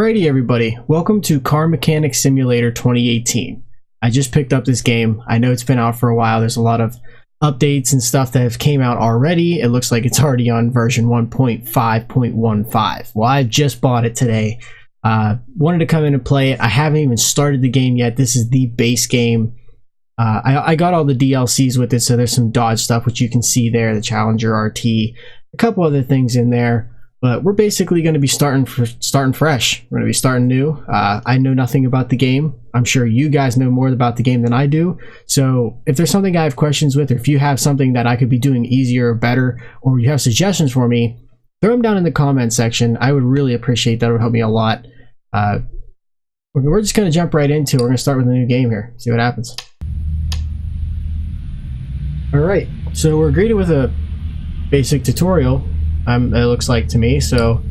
Alrighty everybody, welcome to Car Mechanic Simulator 2018. I just picked up this game. I know it's been out for a while. There's a lot of updates and stuff that have came out already. It looks like it's already on version 1.5.15. Well, I just bought it today. Wanted to come in and play it. I haven't even started the game yet. This is the base game. I got all the DLCs with it, so there's some Dodge stuff, which you can see there, the Challenger RT, a couple other things in there. But we're basically going to be starting fresh. We're going to be starting new. I know nothing about the game. I'm sure you guys know more about the game than I do. So if there's something I have questions with, or if you have something that I could be doing easier or better, or you have suggestions for me, throw them down in the comment section. I would really appreciate that. It would help me a lot. We're just going to jump right into it. We're going to start with a new game here. See what happens. Alright, so we're greeted with a basic tutorial. It looks like to me. So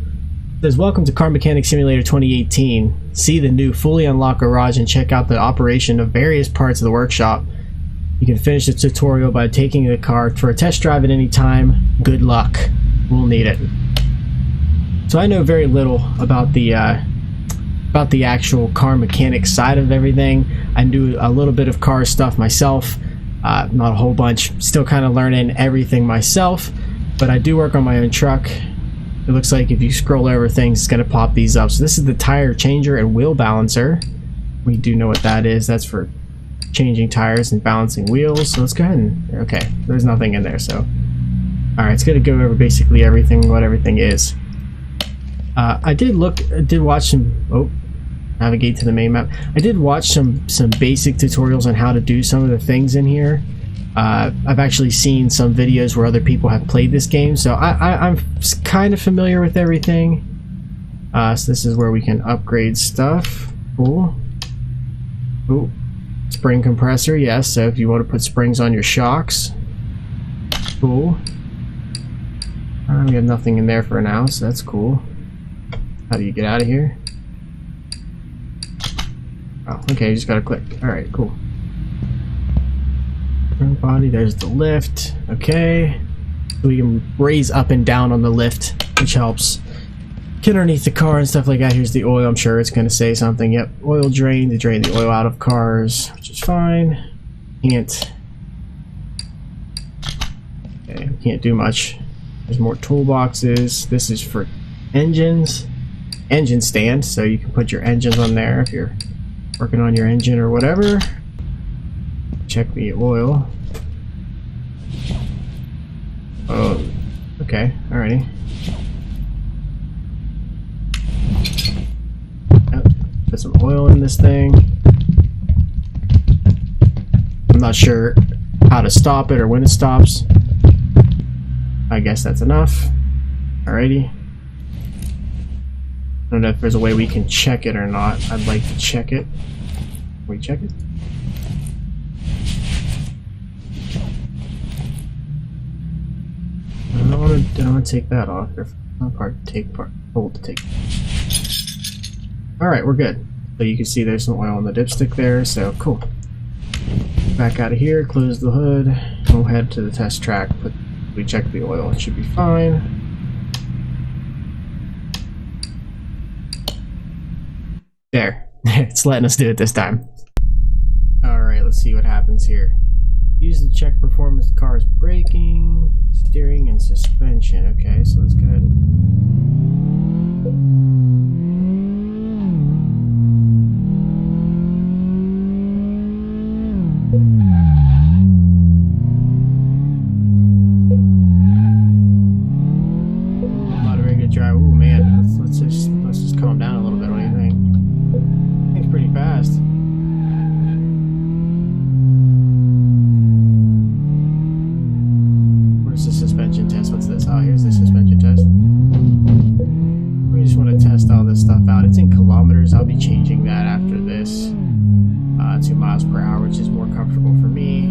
it says, welcome to Car Mechanic Simulator 2018. See the new fully unlocked garage and check out the operation of various parts of the workshop. You can finish the tutorial by taking the car for a test drive at any time. Good luck. We'll need it. So I know very little about the actual car mechanic side of everything. I do a little bit of car stuff myself, not a whole bunch. Still kind of learning everything myself. But I do work on my own truck. It looks like if you scroll over things, it's going to pop these up. So this is the tire changer and wheel balancer. We do know what that is. That's for changing tires and balancing wheels. So let's go ahead and... Okay, there's nothing in there, so... Alright, it's going to go over basically everything, what everything is. I did watch some... Oh, navigate to the main map. I did watch some basic tutorials on how to do some of the things in here. I've actually seen some videos where other people have played this game, so I'm kind of familiar with everything. So this is where we can upgrade stuff. Cool. Ooh. Spring compressor, yes, so if you want to put springs on your shocks. Cool. We have nothing in there for now, so that's cool. How do you get out of here? Oh, okay, you just gotta click. Alright, cool. Body, there's the lift. Okay, so we can raise up and down on the lift, which helps get underneath the car and stuff like that. Here's the oil. I'm sure it's going to say something. Yep, oil drain to drain the oil out of cars, which is fine. Can't do much. There's more toolboxes. This is for engines, engine stand, so you can put your engines on there if you're working on your engine or whatever. Check the oil. Oh, okay, alrighty. Put some oil in this thing. I'm not sure how to stop it or when it stops. I guess that's enough. Alrighty. I don't know if there's a way we can check it or not. I'd like to check it. Can we check it? I don't want to take that off. Hold to take. Alright, we're good. So you can see there's some oil on the dipstick there, so cool. Back out of here, close the hood, we'll head to the test track. We check the oil, it should be fine. There. It's letting us do it this time. Alright, let's see what happens here. Use the check performance of the car's braking, steering, and suspension. Okay, so let's go ahead not a very good drive. Ooh man, let's just calm down a little bit. What do you think? I think it's pretty fast. The suspension test. What's this? Oh, here's the suspension test. We just want to test all this stuff out. It's in kilometers. I'll be changing that after this. 2 miles per hour, which is more comfortable for me.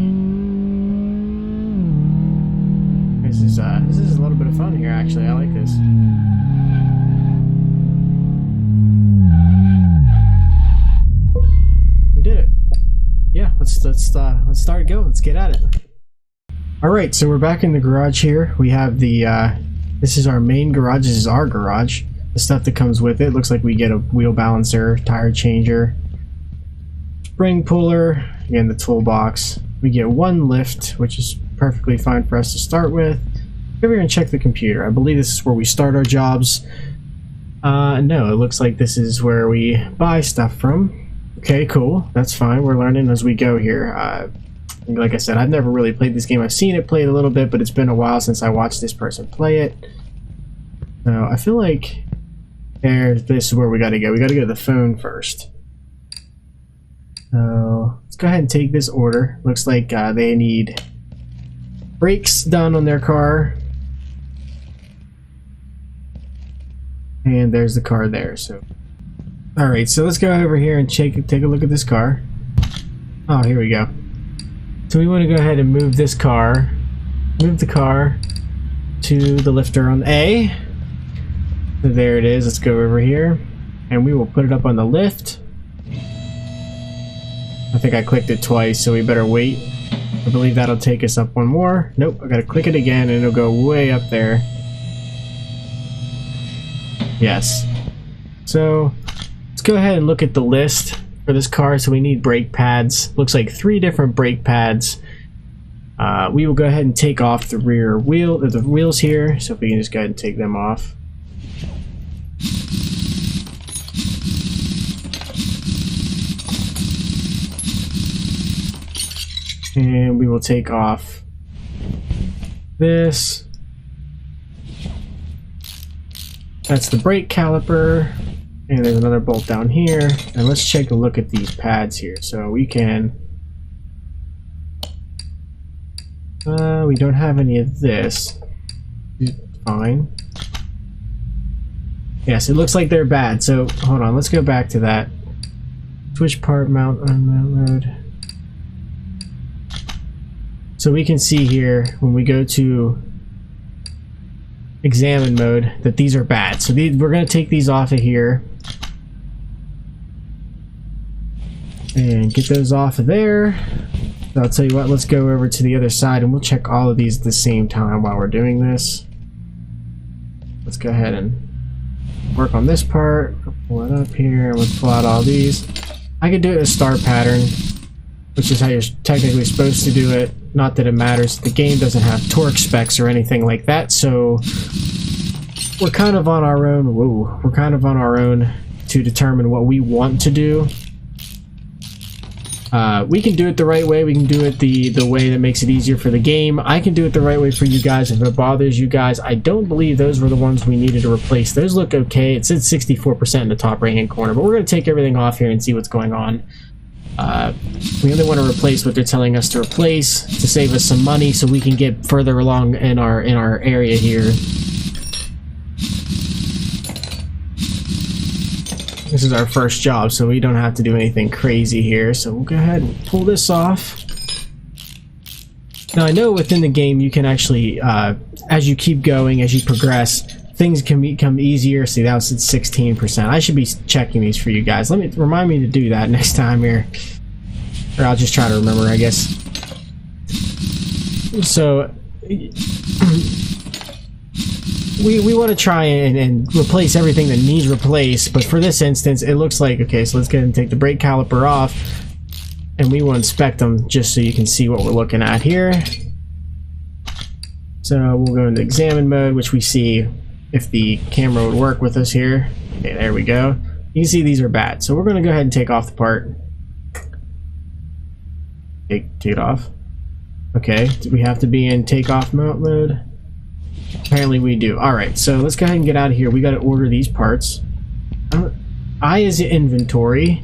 This is a little bit of fun here, actually. I like this. We did it. Yeah, let's start going. Let's get at it. Alright, so we're back in the garage here. We have the, this is our main garage. This is our garage. the stuff that comes with it. Looks like we get a wheel balancer, tire changer, spring puller, again the toolbox. We get one lift, which is perfectly fine for us to start with. Go over here and check the computer. I believe this is where we start our jobs. No, it looks like this is where we buy stuff from. Okay, cool. That's fine. We're learning as we go here. Like I said, I've never really played this game. I've seen it played a little bit, but it's been a while since I watched this person play it. So I feel like this is where we gotta go. We gotta go to the phone first. So let's go ahead and take this order. Looks like they need brakes done on their car. And there's the car there. So, all right. So let's go over here and take a look at this car. Oh, here we go. So we want to go ahead and move this car, move the car to the lifter on A. So there it is. Let's go over here, and we will put it up on the lift. I think I clicked it twice, so we better wait. I believe that'll take us up one more. Nope, I gotta click it again, and it'll go way up there. Yes. So let's go ahead and look at the list for this car. So we need brake pads. Looks like 3 different brake pads. We will go ahead and take off the rear wheel, the wheels here. So if we can just go ahead and take them off. And we will take off this. That's the brake caliper, and there's another bolt down here. And let's take a look at these pads here. So we can, we don't have any of this. Fine. Yes, it looks like they're bad. So hold on, let's go back to that. Switch part mount on mount mode. So we can see here when we go to examine mode that these are bad. So we're going to take these off of here and get those off of there. So I'll tell you what, let's go over to the other side and we'll check all of these at the same time while we're doing this. Let's go ahead and work on this part. Pull it up here and we'll pull out all these. I can do it in a star pattern, which is how you're technically supposed to do it. Not that it matters. The game doesn't have torque specs or anything like that, so we're kind of on our own. Whoa, we're kind of on our own to determine what we want to do. We can do it the right way. We can do it the way that makes it easier for the game. I can do it the right way for you guys if it bothers you guys. I don't believe those were the ones we needed to replace. Those look okay. It said 64% in the top right hand corner, but we're going to take everything off here and see what's going on. We only want to replace what they're telling us to replace to save us some money so we can get further along in our area here. This is our first job, so we don't have to do anything crazy here. So we'll go ahead and pull this off. Now I know within the game you can actually, as you keep going, as you progress, things can become easier. See, that was at 16%. I should be checking these for you guys. Remind me to do that next time here. Or I'll just try to remember, I guess. So we want to try and replace everything that needs replaced, but for this instance it looks like, okay, so let's go ahead and take the brake caliper off and we will inspect them just so you can see what we're looking at here. So we'll go into examine mode, which we see if the camera would work with us here. Okay, there we go. You can see these are bad, so we're going to go ahead and take off the part. Take it off. Okay, do we have to be in takeoff mode? Apparently we do. Alright, so let's go ahead and get out of here. We got to order these parts. I is inventory.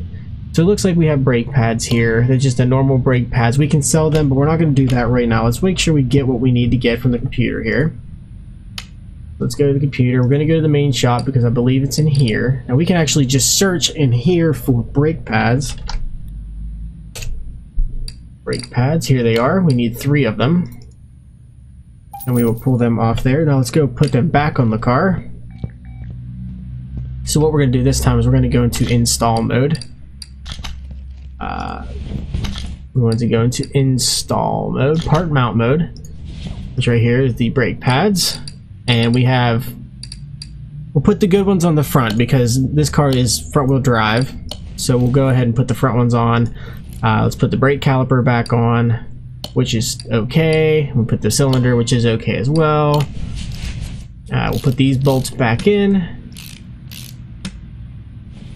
So it looks like we have brake pads here. They're just a normal brake pads. We can sell them, but we're not going to do that right now. Let's make sure we get what we need to get from the computer here. Let's go to the computer. We're going to go to the main shop because I believe it's in here. Now we can actually just search in here for brake pads. Brake pads, here they are. We need 3 of them. And we will pull them off there. Now let's go put them back on the car. So what we're going to do this time is we're going to go into install mode. We want to go into install mode, part mount mode, which right here is the brake pads. And we have We'll put the good ones on the front because this car is front-wheel drive. So we'll go ahead and put the front ones on. Let's put the brake caliper back on, which is okay. We'll put the cylinder, which is okay as well. We'll put these bolts back in.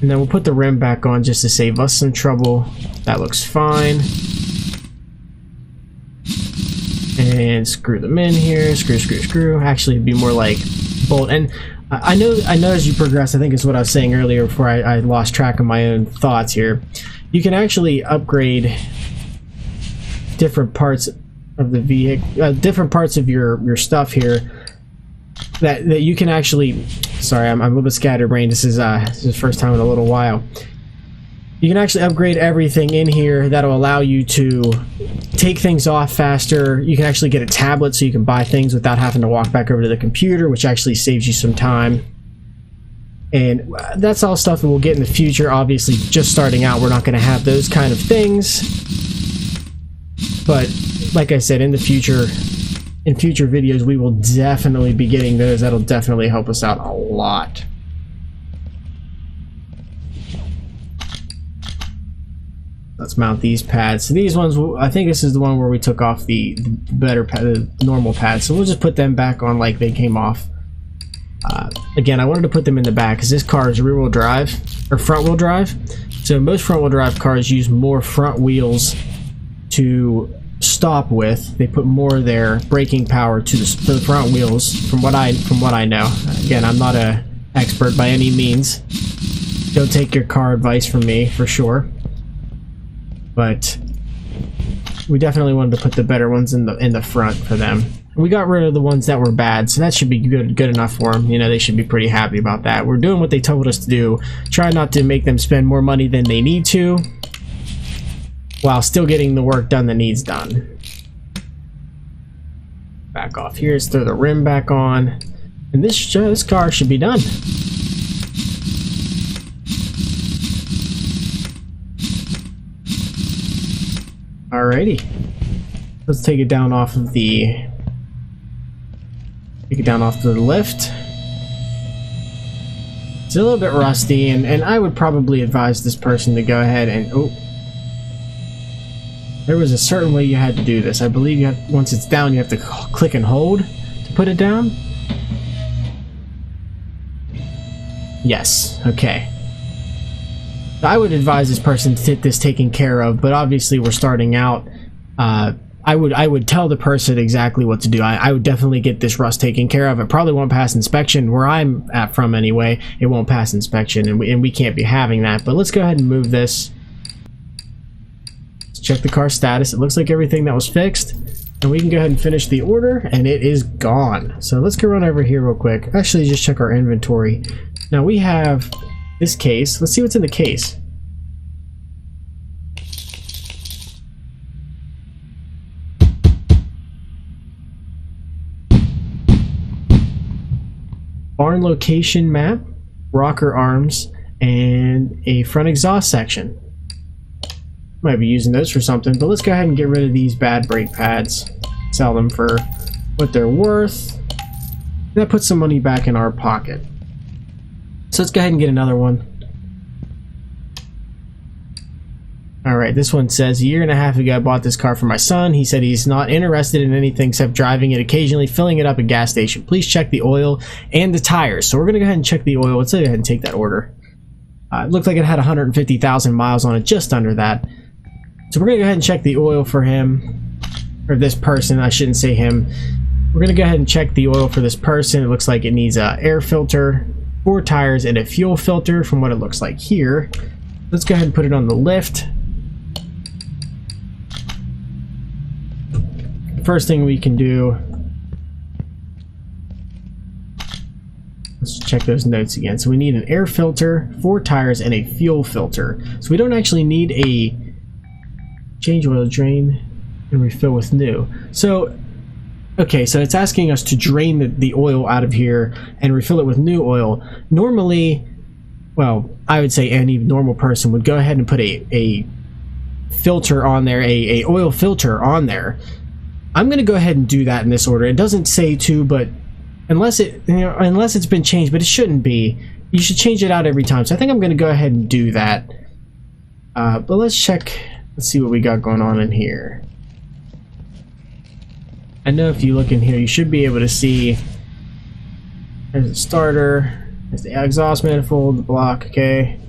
And then we'll put the rim back on just to save us some trouble. That looks fine. And screw them in here. Screw, screw, screw. Actually, it'd be more like bolt. And I know as you progress, I think it's what I was saying earlier before I lost track of my own thoughts here. You can actually upgrade different parts of the vehicle, different parts of your stuff here. That you can actually. Sorry, I'm a little bit scatterbrained. This is the first time in a little while. You can actually upgrade everything in here that'll allow you to take things off faster. You can actually get a tablet so you can buy things without having to walk back over to the computer, which actually saves you some time. And that's all stuff that we'll get in the future. Obviously, just starting out, we're not going to have those kind of things. But like I said, in the future, in future videos, we will definitely be getting those. That'll definitely help us out a lot. Let's mount these pads. So these ones, I think this is the one where we took off the better pad, the normal pads. So we'll just put them back on like they came off. Again, I wanted to put them in the back because this car is rear-wheel drive or front-wheel drive. So most front-wheel drive cars use more front wheels to stop with. They put more of their braking power to the front wheels. From what I know. Again, I'm not an expert by any means. Don't take your car advice from me for sure. But we definitely wanted to put the better ones in the front for them. We got rid of the ones that were bad, so that should be good enough for them. You know, they should be pretty happy about that. We're doing what they told us to do. Try not to make them spend more money than they need to, while still getting the work done that needs done. Back off here. Let's throw the rim back on, and this car should be done. Alrighty, let's take it down off of the lift. It's a little bit rusty, and I would probably advise this person to go ahead and there was a certain way you had to do this. I believe you have, once it's down, you have to click and hold to put it down. Yes, okay. I would advise this person to get this taken care of, but obviously we're starting out. I would tell the person exactly what to do. I would definitely get this rust taken care of. It probably won't pass inspection where I'm at from anyway. It won't pass inspection, and we can't be having that. But let's go ahead and move this. Let's check the car status. It looks like everything that was fixed, and we can go ahead and finish the order, and it is gone. So let's go run over here real quick. Actually, just check our inventory. Now we have this case. Let's see what's in the case. Barn location map, rocker arms, and a front exhaust section. Might be using those for something, but let's go ahead and get rid of these bad brake pads. Sell them for what they're worth. That puts some money back in our pocket. So let's go ahead and get another one. Alright, this one says, a year and a half ago I bought this car for my son. He said he's not interested in anything except driving it occasionally, filling it up at gas station. Please check the oil and the tires. So we're going to go ahead and check the oil. Let's go ahead and take that order. It looked like it had 150,000 miles on it, just under that. So we're going to go ahead and check the oil for him, or this person, I shouldn't say him. We're going to go ahead and check the oil for this person. It looks like it needs an air filter, 4 tires, and a fuel filter from what it looks like here. Let's go ahead and put it on the lift. First thing we can do, let's check those notes again. So we need an air filter, 4 tires, and a fuel filter. So we don't actually need a change oil, drain, and refill with new. So, okay, so it's asking us to drain the oil out of here and refill it with new oil. Normally, well, I would say any normal person would go ahead and put a filter on there, a oil filter on there. I'm going to go ahead and do that in this order. It doesn't say to, but unless unless it's been changed, but it shouldn't be. You should change it out every time. So I think I'm going to go ahead and do that. But let's check. Let's see what we got going on in here. I know if you look in here, you should be able to see. There's a starter. There's the exhaust manifold, the block. Okay.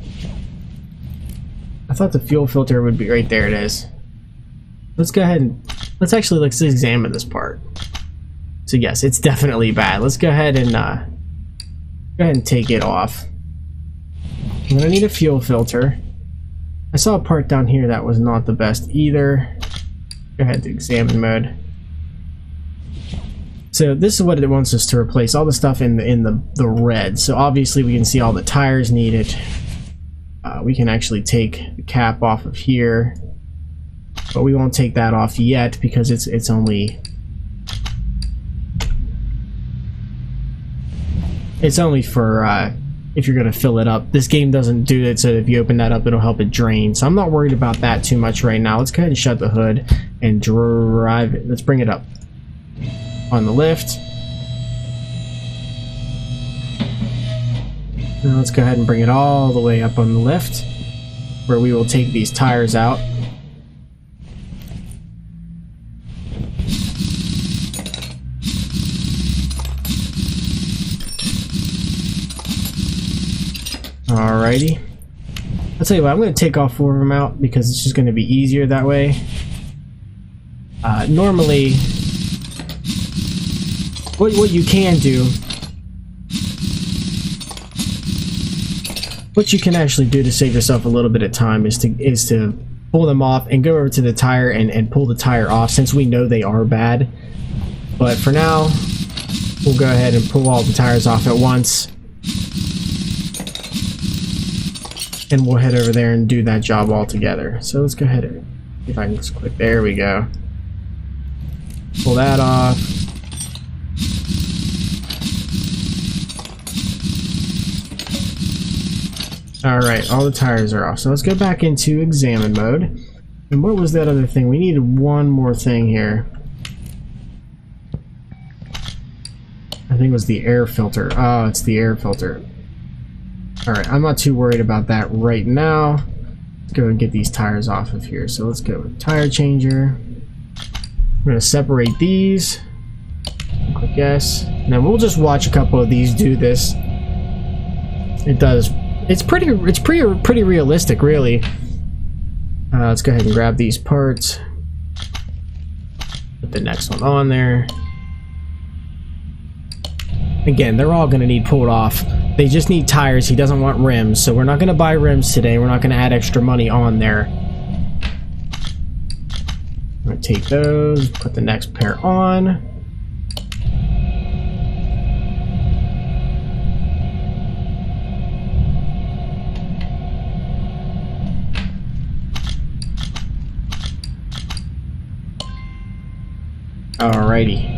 I thought the fuel filter would be right there. It is. Let's go ahead and let's examine this part. So yes, it's definitely bad. Let's go ahead and take it off. I'm gonna need a fuel filter. I saw a part down here that was not the best either. Go ahead to examine mode. So this is what it wants us to replace, all the stuff in the red. So obviously we can see all the tires needed. We can actually take the cap off of here, but we won't take that off yet because it's only for if you're gonna fill it up. This game doesn't do it, so if you open that up, it'll help it drain. So I'm not worried about that too much right now. Let's go ahead and shut the hood and drive it. Let's bring it up on the lift. Now let's go ahead and bring it all the way up on the lift, where we will take these tires out. Alrighty. I'll tell you what, I'm going to take all 4 of them out because it's just going to be easier that way. Normally, what you can do, what you can actually do to save yourself a little bit of time is to pull them off and go over to the tire and pull the tire off, since we know they are bad. But for now, we'll go ahead and pull all the tires off at once. And we'll head over there and do that job all together. So let's go ahead and, if I can just click, there we go. Pull that off. Alright, all the tires are off. So let's go back into examine mode. And what was that other thing? We needed one more thing here. I think it was the air filter. Oh, it's the air filter. Alright, I'm not too worried about that right now. Let's go and get these tires off of here. So let's go with tire changer. I'm going to separate these. Click yes. And then we'll just watch a couple of these do this. It's pretty realistic, really. Let's go ahead and grab these parts. Put the next one on there. Again, they're all going to need pulled off. They just need tires. He doesn't want rims, so we're not going to buy rims today. We're not going to add extra money on there. I'm going to take those, put the next pair on. Alrighty.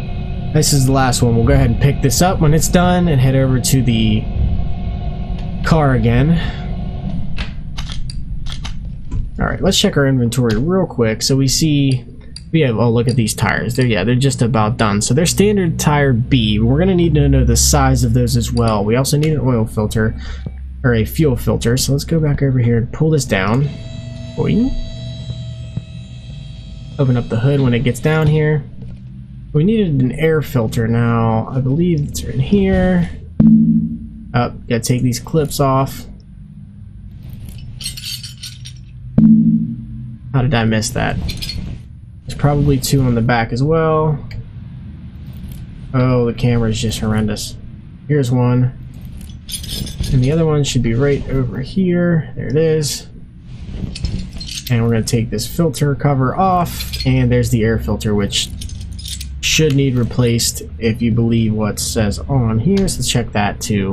This is the last one. We'll go ahead and pick this up when it's done and head over to the car again. Alright, let's check our inventory real quick. So we see we have, oh, look at these tires. They're just about done. So they're standard tire B. We're going to need to know the size of those as well. We also need an oil filter, or a fuel filter. So let's go back over here and pull this down. Boing. Open up the hood when it gets down here. We needed an air filter now. I believe it's in here. Oh, gotta take these clips off. How did I miss that? There's probably 2 on the back as well. Oh, the camera is just horrendous. Here's one. And the other one should be right over here. There it is. And we're going to take this filter cover off. And there's the air filter, which should need replaced if you believe what says on here. So let's check that too.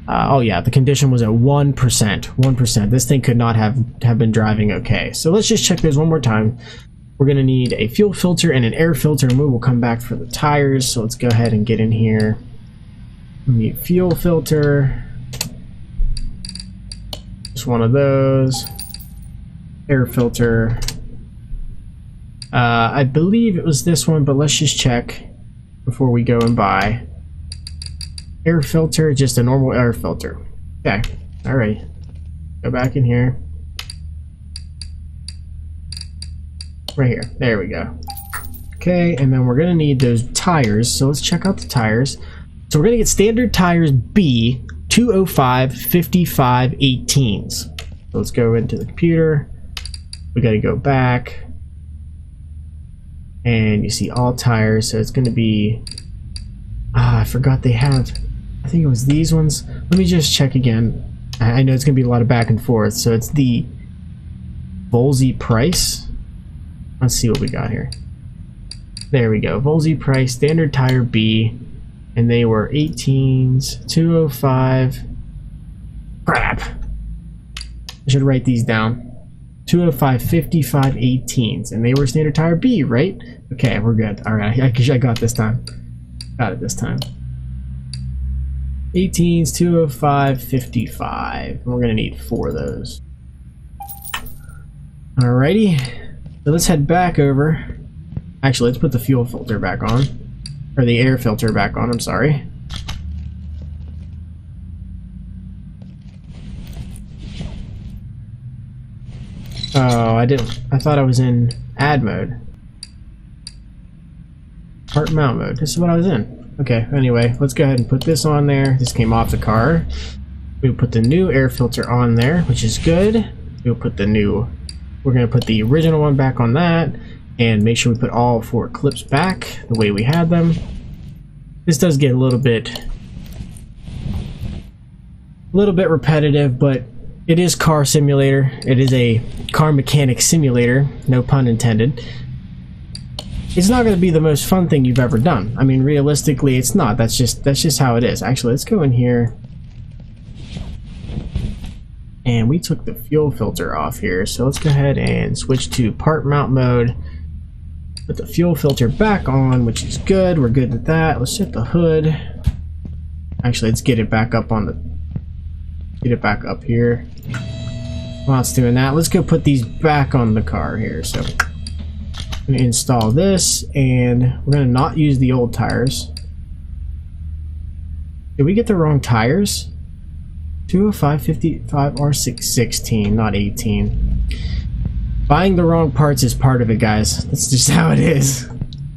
Oh yeah, the condition was at 1%. 1%. This thing could not have been driving okay. So let's just check those one more time. We're going to need a fuel filter and an air filter, and we will come back for the tires. So let's go ahead and get in here. We need fuel filter. Just one of those. Air filter. I believe it was this one, but let's just check before we go and buy. Air filter, just a normal air filter. Okay, all right. Go back in here. Right here, there we go. Okay, and then we're gonna need those tires, so let's check out the tires. So we're gonna get standard tires B, 205 55 18s. So let's go into the computer. We gotta go back. And you see all tires, so it's gonna be, I forgot they have, I think it was these ones. Let me just check again. I know it's gonna be a lot of back and forth, so it's the Volzy Price. Let's see what we got here. There we go, Volzy Price, standard tire B, and they were 18s, 205. Crap. I should write these down. 205 55 18s, and they were standard tire B, right? Okay, we're good. All right, I got this time. Got it this time. 18s, 205 55. We're gonna need 4 of those. Alrighty, so let's head back over. Actually, let's put the fuel filter back on, or the air filter back on. I'm sorry. Oh, I didn't. I thought I was in add mode. Part mount mode. This is what I was in. Okay, anyway, let's go ahead and put this on there. This came off the car. We'll put the new air filter on there, which is good. We'll put the new, we're going to put the original one back on that, and make sure we put all 4 clips back the way we had them. This does get a little bit repetitive, but it is car simulator. It is a car mechanic simulator, no pun intended. It's not going to be the most fun thing you've ever done. I mean, realistically, it's not. That's just how it is. Actually, let's go in here. And we took the fuel filter off here, so let's go ahead and switch to part mount mode. Put the fuel filter back on, which is good. We're good with that. Let's set the hood. Actually, let's get it back up on the... Get it back up here. While it's doing that, let's go put these back on the car here. So I'm going to install this, and we're going to not use the old tires. Did we get the wrong tires? 205 55 R6 16, not 18. Buying the wrong parts is part of it, guys. That's just how it is.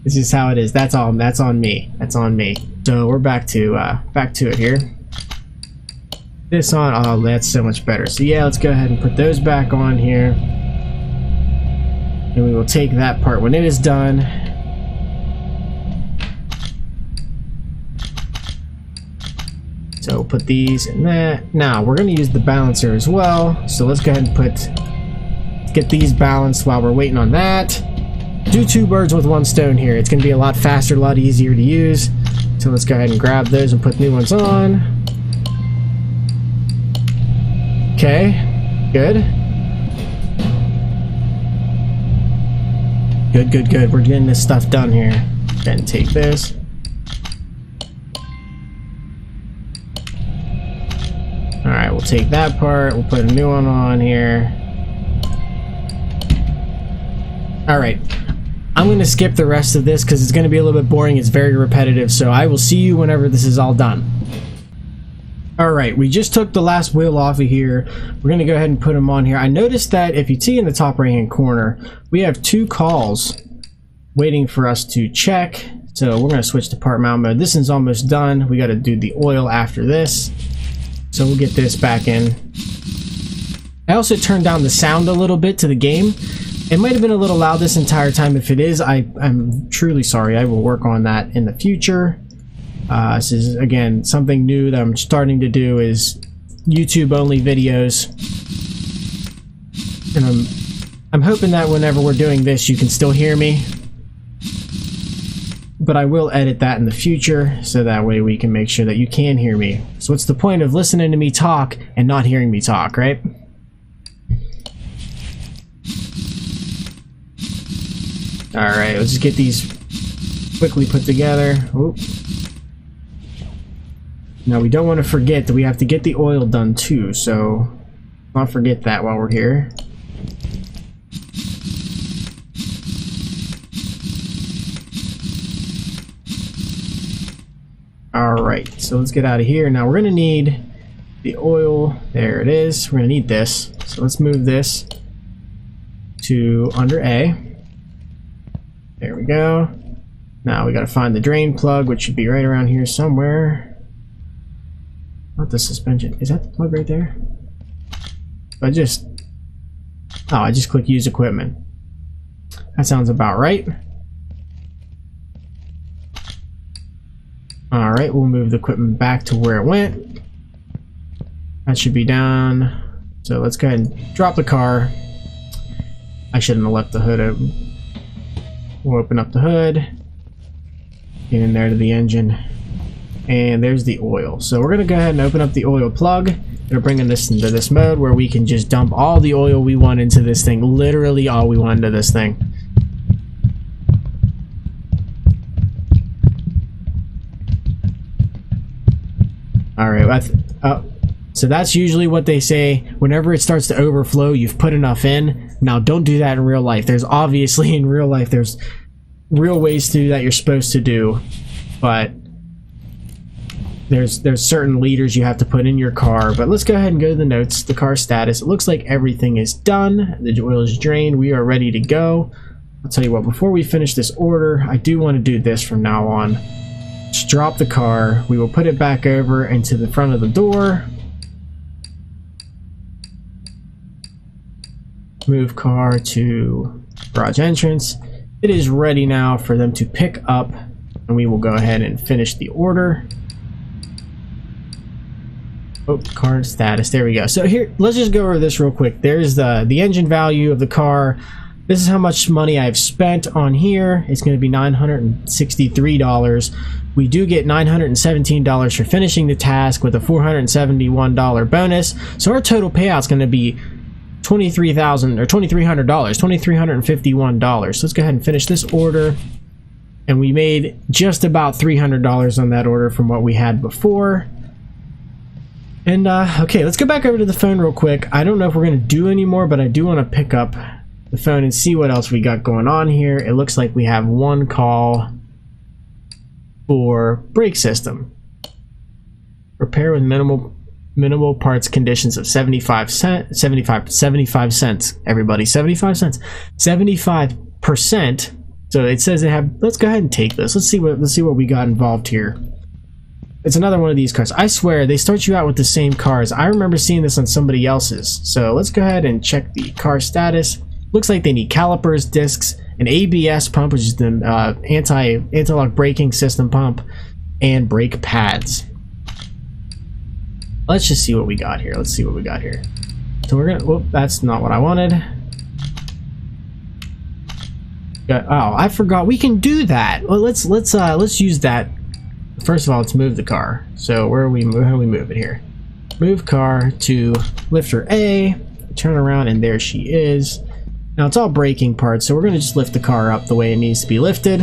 It's just how it is. That's all. That's on me. That's on me. So we're back to it here. This on. Oh, that's so much better. So yeah, let's go ahead and put those back on here. And we will take that part when it is done. So we'll put these in that. Now we're going to use the balancer as well. So let's go ahead and get these balanced while we're waiting on that. Do 2 birds with 1 stone here. It's going to be a lot faster, a lot easier to use. So let's go ahead and grab those and put new ones on. Okay, good. Good. We're getting this stuff done here. Go ahead and take this. Alright, we'll take that part. We'll put a new one on here. Alright. I'm going to skip the rest of this because it's going to be a little bit boring. It's very repetitive. So I will see you whenever this is all done. Alright, we just took the last wheel off of here. We're going to go ahead and put them on here. I noticed that if you see in the top right hand corner, we have 2 calls waiting for us to check. So we're going to switch to part mount mode. This is almost done. We got to do the oil after this. So we'll get this back in. I also turned down the sound a little bit to the game. It might have been a little loud this entire time. If it is, I'm truly sorry. I will work on that in the future. This is, again, something new that I'm starting to do is YouTube only videos. And I'm hoping that whenever we're doing this, you can still hear me. But I will edit that in the future, so that way we can make sure that you can hear me. So what's the point of listening to me talk and not hearing me talk, right? Alright, let's just get these quickly put together. Oop. Now we don't want to forget that we have to get the oil done too, so don't forget that while we're here. Alright, so let's get out of here. Now we're gonna need the oil. There it is. We're gonna need this. So let's move this to under A. There we go. Now we gotta find the drain plug, which should be right around here somewhere. Not the suspension. Is that the plug right there? I just click use equipment. That sounds about right. Alright, we'll move the equipment back to where it went. That should be down. So let's go ahead and drop the car. I shouldn't have left the hood open. We'll open up the hood. Get in there to the engine. And there's the oil. So we're going to go ahead and open up the oil plug. We're bringing this into this mode where we can just dump all the oil we want into this thing. Literally all we want into this thing. Alright, so that's usually what they say. Whenever it starts to overflow, you've put enough in. Now, don't do that in real life. There's obviously, in real life, there's real ways to do that you're supposed to do. But there's certain liters you have to put in your car. But let's go ahead and go to the notes, the car status. It looks like everything is done. The oil is drained. We are ready to go. I'll tell you what, before we finish this order, I do want to do this from now on. Just drop the car. We will put it back over into the front of the door. Move car to garage entrance. It is ready now for them to pick up, and we will go ahead and finish the order. Oh, car status. There we go. So here, let's just go over this real quick. There's the engine value of the car. This is how much money I've spent on here. It's going to be $963. We do get $917 for finishing the task with a $471 bonus. So our total payout is going to be $23,000 or $2,300, $2,351. So let's go ahead and finish this order. And we made just about $300 on that order from what we had before. And okay, let's go back over to the phone real quick. I don't know if we're going to do any more, but I do want to pick up the phone and see what else we got going on here. It looks like we have one call for brake system. Repair with minimal parts conditions of 75 cents, everybody, 75 cents. 75%. So it says they have, let's go ahead and take this. Let's see what we got involved here. It's another one of these cars. I swear they start you out with the same cars. I remember seeing this on somebody else's. So let's go ahead and check the car status. Looks like they need calipers, discs, an ABS pump, which is the anti-lock braking system pump, and brake pads. Let's just see what we got here. Let's see what we got here. So we're gonna. Whoop, that's not what I wanted. Oh, I forgot. We can do that. Well, let's use that. First of all, let's move the car. So how do we move it here? Move car to lifter A. Turn around, and there she is. Now it's all braking parts, so we're gonna just lift the car up the way it needs to be lifted.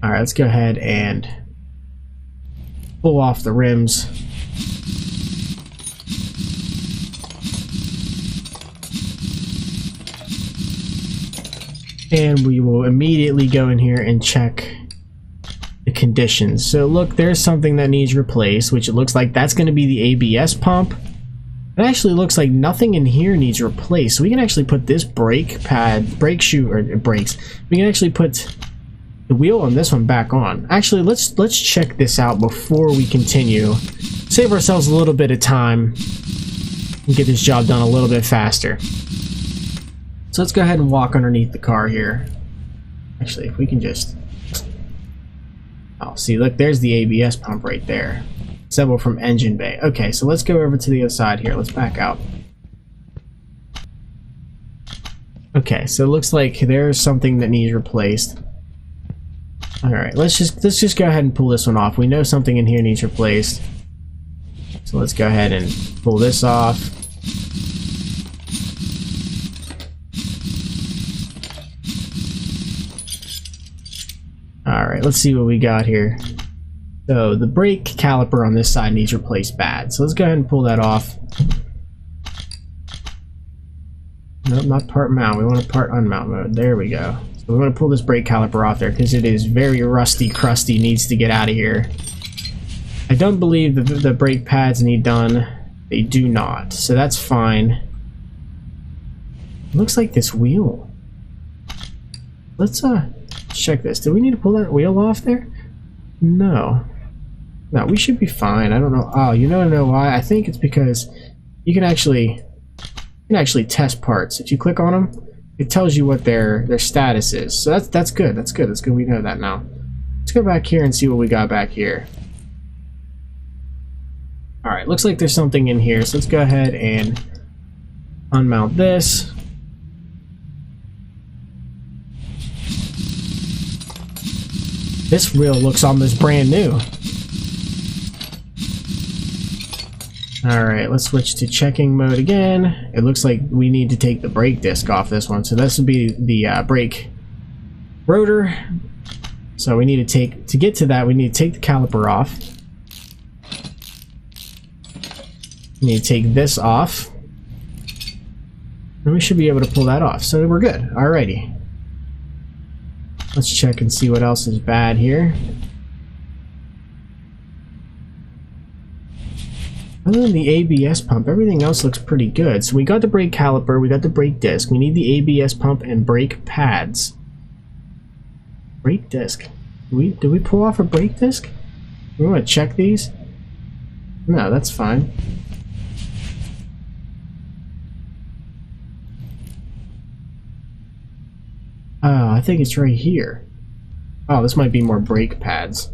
Alright, let's go ahead and pull off the rims. And we will immediately go in here and check the conditions. So look, there's something that needs replaced, which it looks like that's going to be the ABS pump. It actually looks like nothing in here needs replaced. So we can actually put this brake pad, brake shoe, or brakes. We can actually put the wheel on this one back on. Actually, let's check this out before we continue. Save ourselves a little bit of time and get this job done a little bit faster. So let's go ahead and walk underneath the car here. Actually, if we can just... Oh, see, look, there's the ABS pump right there. Assemble from engine bay. Okay, so let's go over to the other side here. Let's back out. Okay, so it looks like there's something that needs replaced. Alright, let's just go ahead and pull this one off. We know something in here needs replaced. So let's go ahead and pull this off. Alright, let's see what we got here. So the brake caliper on this side needs replaced bad. So let's go ahead and pull that off. Nope, not part mount. We want a part unmount mode. There we go. So we want to pull this brake caliper off there because it is very rusty, crusty, needs to get out of here. I don't believe that the brake pads need done. They do not. So that's fine. It looks like this wheel. Let's check this. Do we need to pull that wheel off there? No. No, we should be fine. I don't know. Oh, you know why? I think it's because you can actually test parts. If you click on them, it tells you what their status is. So that's good. That's good. That's good. We know that now. Let's go back here and see what we got back here. All right, looks like there's something in here. So let's go ahead and unmount this. This wheel looks almost brand new. Alright, let's switch to checking mode again. It looks like we need to take the brake disc off this one. So this would be the brake rotor. So we need to get to that, we need to take the caliper off. We need to take this off. And we should be able to pull that off. So we're good. Alrighty. Let's check and see what else is bad here. Other than the ABS pump, everything else looks pretty good. So we got the brake caliper, we got the brake disc, we need the ABS pump and brake pads. Brake disc. Did we pull off a brake disc? We want to check these? No, that's fine. Oh, I think it's right here. Oh, this might be more brake pads.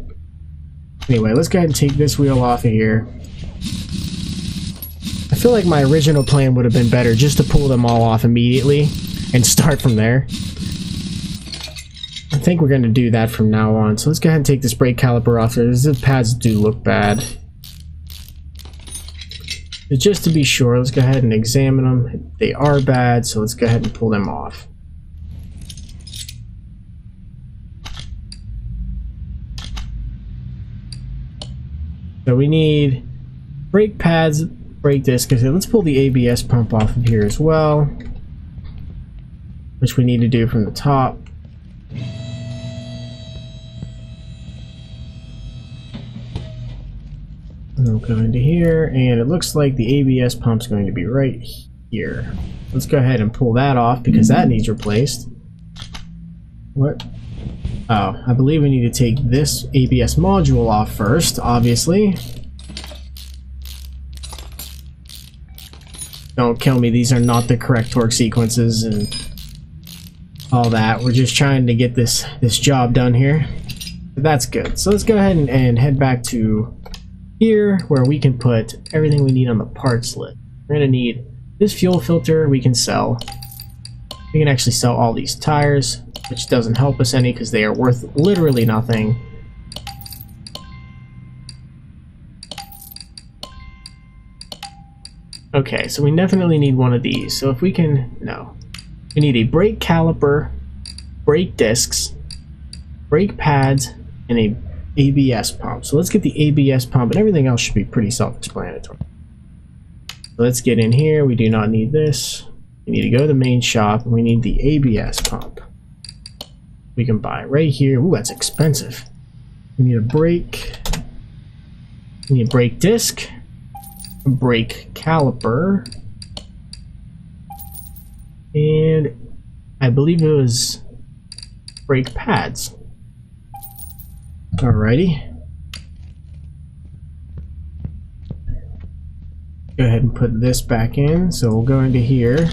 Anyway, let's go ahead and take this wheel off of here. I feel like my original plan would have been better just to pull them all off immediately and start from there. I think we're going to do that from now on. So let's go ahead and take this brake caliper off here. The pads do look bad. But just to be sure, let's go ahead and examine them. They are bad, so let's go ahead and pull them off. So we need brake pads, brake disc. Let's pull the ABS pump off of here as well, which we need to do from the top. And we'll go into here, and it looks like the ABS pump's going to be right here. Let's go ahead and pull that off because that needs replaced. What? Oh, I believe we need to take this ABS module off first, obviously. Don't kill me, these are not the correct torque sequences and all that. We're just trying to get this job done here. But that's good. So let's go ahead and head back to here where we can put everything we need on the parts list. We're going to need this fuel filter we can sell. We can actually sell all these tires, which doesn't help us any because they are worth literally nothing. Okay, so we definitely need one of these. So if we can, no. We need a brake caliper, brake discs, brake pads, and a ABS pump. So let's get the ABS pump, and everything else should be pretty self-explanatory. So let's get in here. We do not need this. We need to go to the main shop, and we need the ABS pump. We can buy right here. Ooh, that's expensive. We need a brake. We need a brake disc, a brake caliper, and I believe it was brake pads. Alrighty. Go ahead and put this back in. So we'll go into here.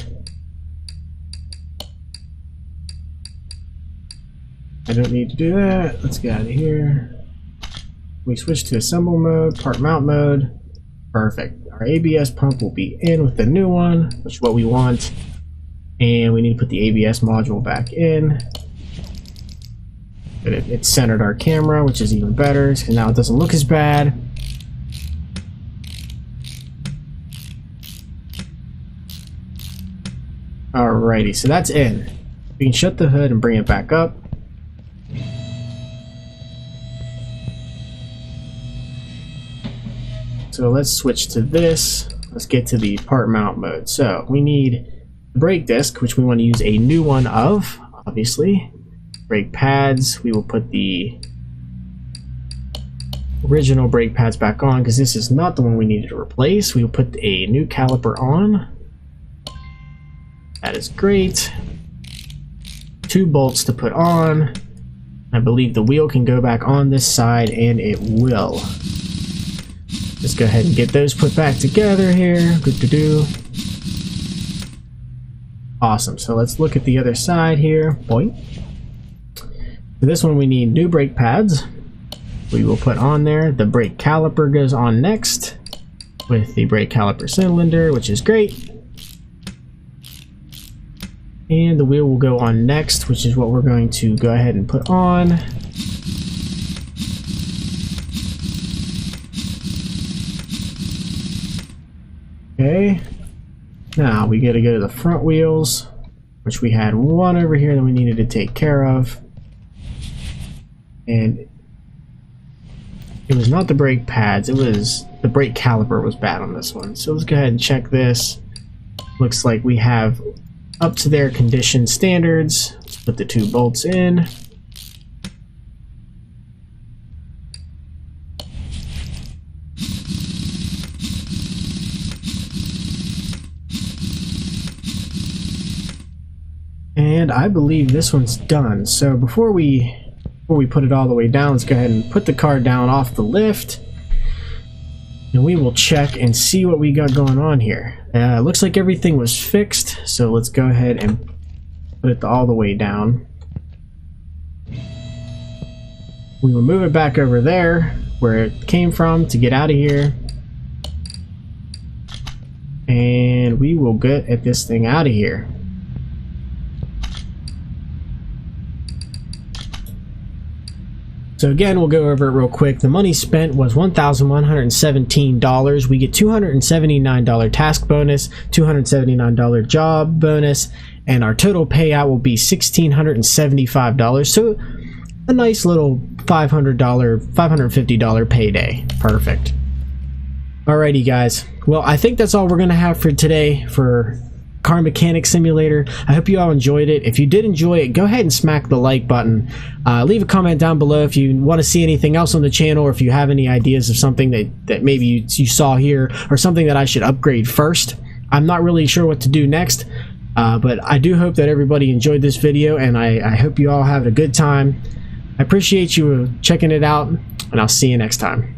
I don't need to do that. Let's get out of here. We switch to assemble mode, part mount mode. Perfect. Our ABS pump will be in with the new one, which is what we want. And we need to put the ABS module back in. It centered our camera, which is even better, because now it doesn't look as bad. Alrighty, so that's in. We can shut the hood and bring it back up. So let's switch to this. Let's get to the part mount mode. So we need brake disc, which we want to use a new one of, obviously. Brake pads, we will put the original brake pads back on because this is not the one we needed to replace. We will put a new caliper on. That is great. 2 bolts to put on. I believe the wheel can go back on this side, and it will. Let's go ahead and get those put back together here. Good to do. Awesome. So let's look at the other side here. Boing. For this one, we need new brake pads. We will put on there. The brake caliper goes on next with the brake caliper cylinder, which is great. And the wheel will go on next, which is what we're going to go ahead and put on. Okay. Now we gotta go to the front wheels, which we had one over here that we needed to take care of. And it was not the brake pads, it was the brake caliper was bad on this one. So let's go ahead and check this. Looks like we have up to their condition standards. Let's put the 2 bolts in. And I believe this one's done. So before we put it all the way down, let's go ahead and put the car down off the lift. And we will check and see what we got going on here. Looks like everything was fixed, so let's go ahead and put it all the way down. We will move it back over there where it came from to get out of here. And we will get at this thing out of here. So again, we'll go over it real quick. The money spent was $1,117. We get $279 task bonus, $279 job bonus, and our total payout will be $1,675. So a nice little $550 payday. Perfect. Alrighty guys. Well, I think that's all we're going to have for today for Car Mechanic Simulator. I hope you all enjoyed it. If you did enjoy it, go ahead and smack the like button. Leave a comment down below if you want to see anything else on the channel, or if you have any ideas of something that maybe you saw here, or something that I should upgrade first. I'm not really sure what to do next, but I do hope that everybody enjoyed this video, and I hope you all have a good time. I appreciate you checking it out, and I'll see you next time.